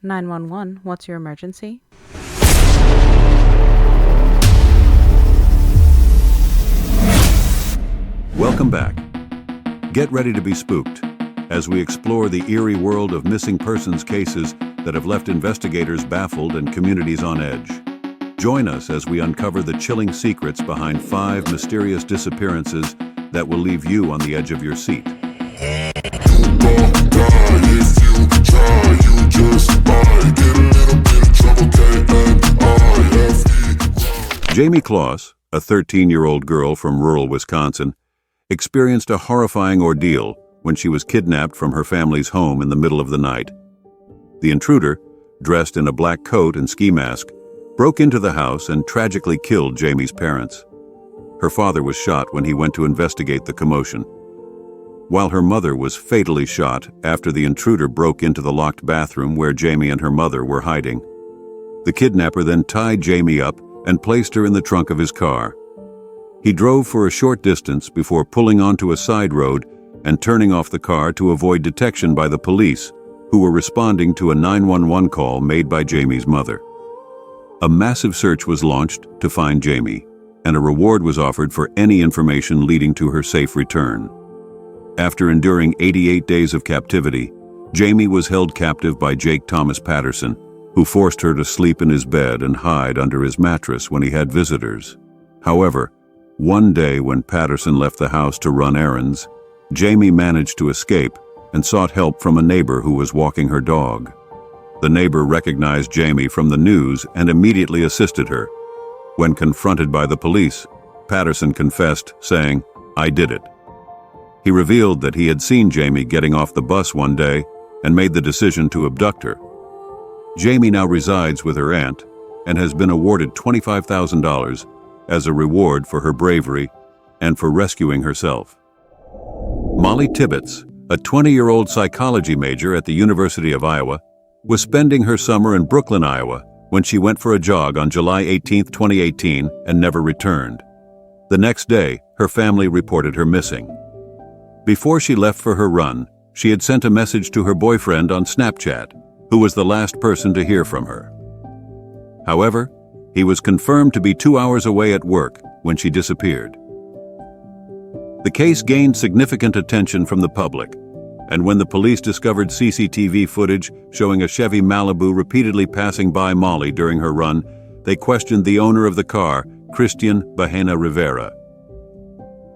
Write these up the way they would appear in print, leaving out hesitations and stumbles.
911, what's your emergency? Welcome back. Get ready to be spooked as we explore the eerie world of missing persons cases that have left investigators baffled and communities on edge. Join us as we uncover the chilling secrets behind 5 mysterious disappearances that will leave you on the edge of your seat. Jamie Kloss, a 13-year-old girl from rural Wisconsin, experienced a horrifying ordeal when she was kidnapped from her family's home in the middle of the night. The intruder, dressed in a black coat and ski mask, broke into the house and tragically killed Jamie's parents. Her father was shot when he went to investigate the commotion, while her mother was fatally shot after the intruder broke into the locked bathroom where Jamie and her mother were hiding. The kidnapper then tied Jamie up and placed her in the trunk of his car. He drove for a short distance before pulling onto a side road and turning off the car to avoid detection by the police, who were responding to a 911 call made by Jamie's mother. A massive search was launched to find Jamie, and a reward was offered for any information leading to her safe return. After enduring 88 days of captivity, Jamie was held captive by Jake Thomas Patterson, who forced her to sleep in his bed and hide under his mattress when he had visitors. However, one day when Patterson left the house to run errands, Jamie managed to escape and sought help from a neighbor who was walking her dog. The neighbor recognized Jamie from the news and immediately assisted her. When confronted by the police, Patterson confessed, saying, "I did it." He revealed that he had seen Jamie getting off the bus one day and made the decision to abduct her. Jamie now resides with her aunt and has been awarded $25,000 as a reward for her bravery and for rescuing herself. Molly Tibbetts, a 20-year-old psychology major at the University of Iowa, was spending her summer in Brooklyn, Iowa, when she went for a jog on July 18, 2018, and never returned. The next day, her family reported her missing. Before she left for her run, she had sent a message to her boyfriend on Snapchat, who was the last person to hear from her. However, he was confirmed to be 2 hours away at work when she disappeared. The case gained significant attention from the public, and when the police discovered CCTV footage showing a Chevy Malibu repeatedly passing by Molly during her run, they questioned the owner of the car, Christian Bahena Rivera.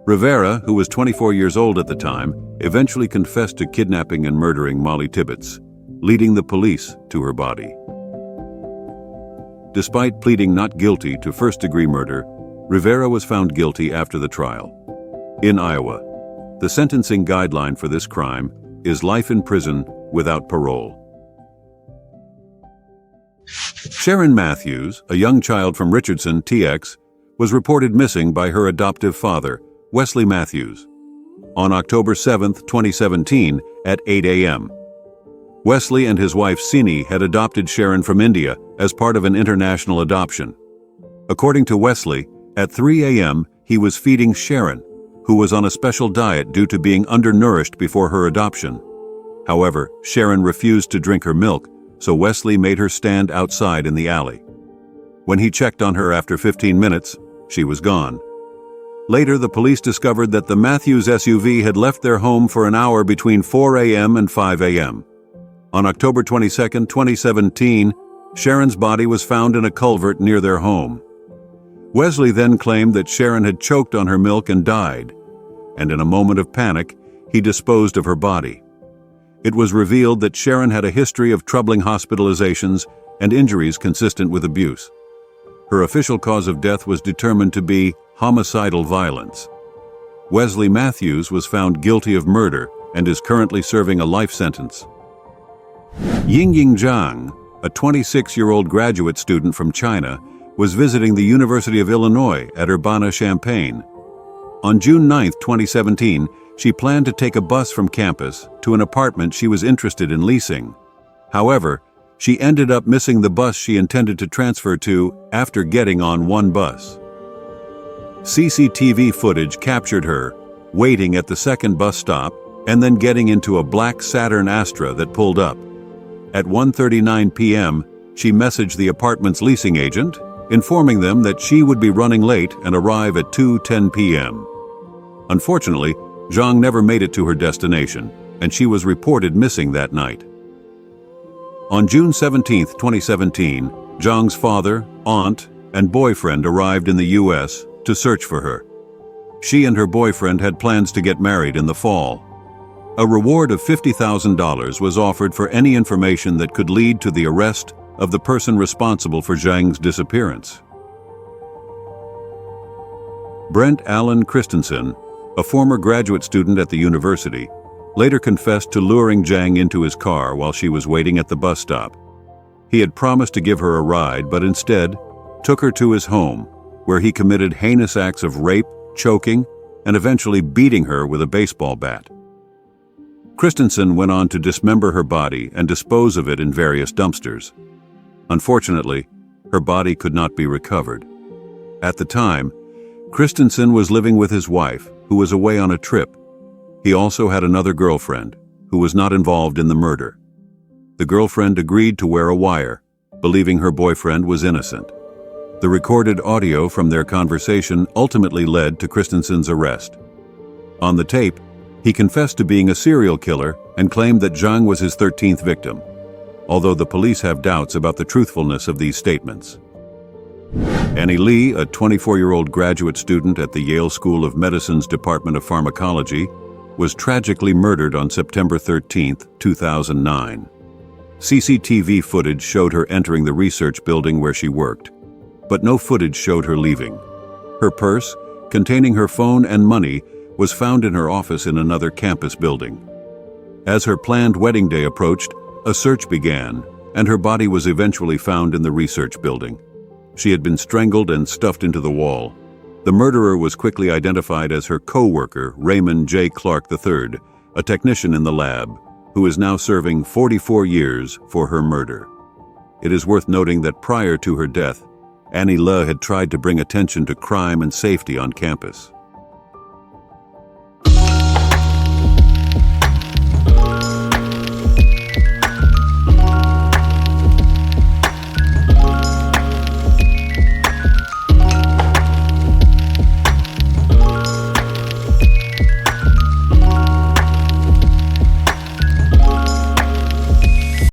Rivera, who was 24 years old at the time, eventually confessed to kidnapping and murdering Molly Tibbetts, leading the police to her body. Despite pleading not guilty to first-degree murder, Rivera was found guilty after the trial. In Iowa, the sentencing guideline for this crime is life in prison without parole. Sharon Matthews, a young child from Richardson, TX, was reported missing by her adoptive father, Wesley Matthews, on October 7, 2017, at 8 a.m. Wesley and his wife Sini had adopted Sharon from India as part of an international adoption. According to Wesley, at 3 a.m. he was feeding Sharon, who was on a special diet due to being undernourished before her adoption. However, Sharon refused to drink her milk, so Wesley made her stand outside in the alley. When he checked on her after 15 minutes, she was gone. Later, the police discovered that the Matthews SUV had left their home for an hour between 4 a.m. and 5 a.m. On October 22, 2017, Sharon's body was found in a culvert near their home. Wesley then claimed that Sharon had choked on her milk and died, and in a moment of panic, he disposed of her body. It was revealed that Sharon had a history of troubling hospitalizations and injuries consistent with abuse. Her official cause of death was determined to be homicidal violence. Wesley Matthews was found guilty of murder and is currently serving a life sentence. Yingying Zhang, a 26-year-old graduate student from China, was visiting the University of Illinois at Urbana-Champaign. On June 9, 2017, she planned to take a bus from campus to an apartment she was interested in leasing. However, she ended up missing the bus she intended to transfer to after getting on one bus. CCTV footage captured her waiting at the second bus stop and then getting into a black Saturn Astra that pulled up. At 1:39 p.m., she messaged the apartment's leasing agent, informing them that she would be running late and arrive at 2:10 p.m. Unfortunately, Zhang never made it to her destination, and she was reported missing that night. On June 17, 2017, Zhang's father, aunt, and boyfriend arrived in the U.S. to search for her. She and her boyfriend had plans to get married in the fall. A reward of $50,000 was offered for any information that could lead to the arrest of the person responsible for Zhang's disappearance. Brent Allen Christensen, a former graduate student at the university, later confessed to luring Zhang into his car while she was waiting at the bus stop. He had promised to give her a ride, but instead took her to his home, where he committed heinous acts of rape, choking, and eventually beating her with a baseball bat. Christensen went on to dismember her body and dispose of it in various dumpsters. Unfortunately, her body could not be recovered. At the time, Christensen was living with his wife, who was away on a trip. He also had another girlfriend, who was not involved in the murder. The girlfriend agreed to wear a wire, believing her boyfriend was innocent. The recorded audio from their conversation ultimately led to Christensen's arrest. On the tape, he confessed to being a serial killer and claimed that Zhang was his 13th victim, although the police have doubts about the truthfulness of these statements. Annie Lee, a 24-year-old graduate student at the Yale School of Medicine's Department of Pharmacology, was tragically murdered on September 13, 2009. CCTV footage showed her entering the research building where she worked, but no footage showed her leaving. Her purse, containing her phone and money, was found in her office in another campus building. As her planned wedding day approached, a search began, and her body was eventually found in the research building. She had been strangled and stuffed into the wall. The murderer was quickly identified as her co-worker, Raymond J. Clark III, a technician in the lab, who is now serving 44 years for her murder. It is worth noting that prior to her death, Annie Le had tried to bring attention to crime and safety on campus.